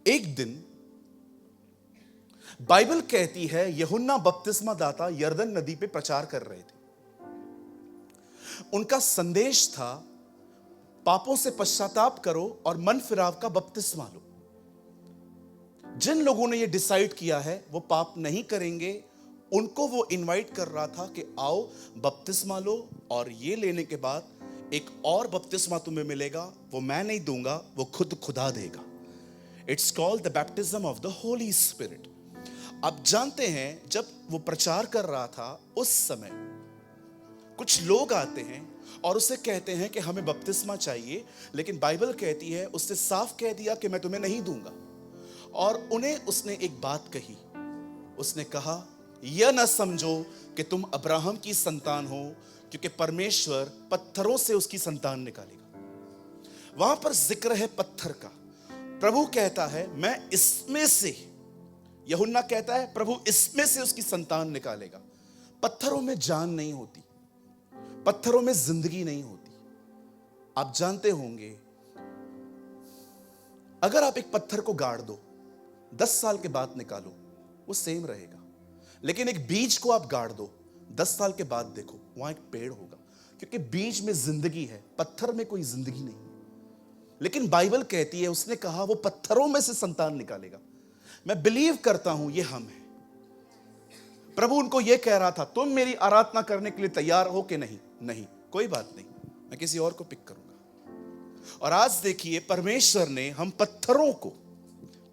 एक दिन बाइबल कहती है यूहन्ना बपतिस्मा दाता यरदन नदी पे प्रचार कर रहे थे। उनका संदेश था पापों से पश्चाताप करो और मन फिराव का बपतिस्मा लो। जिन लोगों ने यह डिसाइड किया है वो पाप नहीं करेंगे, उनको वो इनवाइट कर रहा था कि आओ बपतिस्मा लो, और ये लेने के बाद एक और बपतिस्मा तुम्हें मिलेगा, वो मैं नहीं दूंगा, वो खुद खुदा देगा। It's called the baptism of the Holi spirit. आप जानते हैं जब वो प्रचार कर रहा था उस समय कुछ लोग आते हैं और उसे कहते हैं कि हमें बपतिस्मा चाहिए, लेकिन बाइबल कहती है उसने साफ कह दिया कि मैं तुम्हें नहीं दूंगा। और उन्हें उसने एक बात कही, उसने कहा यह न समझो कि तुम अब्राहम की संतान हो, क्योंकि परमेश्वर पत्थरों से उसकी संतान निकालेगा। वहां पर जिक्र है पत्थर का। प्रभु कहता है मैं इसमें से, यूहन्ना कहता है प्रभु इसमें से उसकी संतान निकालेगा। पत्थरों में जान नहीं होती, पत्थरों में जिंदगी नहीं होती। आप जानते होंगे अगर आप एक पत्थर को गाड़ दो, 10 साल के बाद निकालो, वो सेम रहेगा। लेकिन एक बीज को आप गाड़ दो, 10 साल के बाद देखो वहां एक पेड़ होगा, क्योंकि बीज में जिंदगी है, पत्थर में कोई जिंदगी नहीं। लेकिन बाइबल कहती है उसने कहा वो पत्थरों में से संतान निकालेगा। मैं बिलीव करता हूं ये हम है। प्रभु उनको यह कह रहा था तुम मेरी आराधना करने के लिए तैयार हो कि नहीं? नहीं, कोई बात नहीं, मैं किसी और को पिक करूंगा। और आज देखिए परमेश्वर ने हम पत्थरों को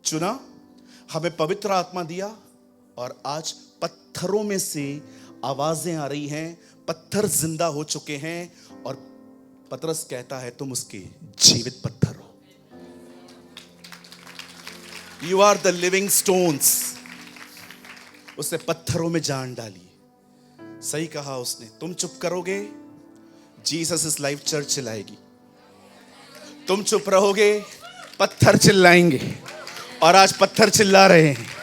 चुना, हमें पवित्र आत्मा दिया, और आज पत्थरों में से आवाजें आ रही हैं, पत्थर जिंदा हो चुके हैं। और पतरस कहता है तुम उसके जीवित पत्थर हो। You are the living stones. उसने पत्थरों में जान डाली। सही कहा उसने, तुम चुप करोगे, जीसस इज लाइफ चर्च चिल्लाएगी। तुम चुप रहोगे, पत्थर चिल्लाएंगे। और आज पत्थर चिल्ला रहे हैं।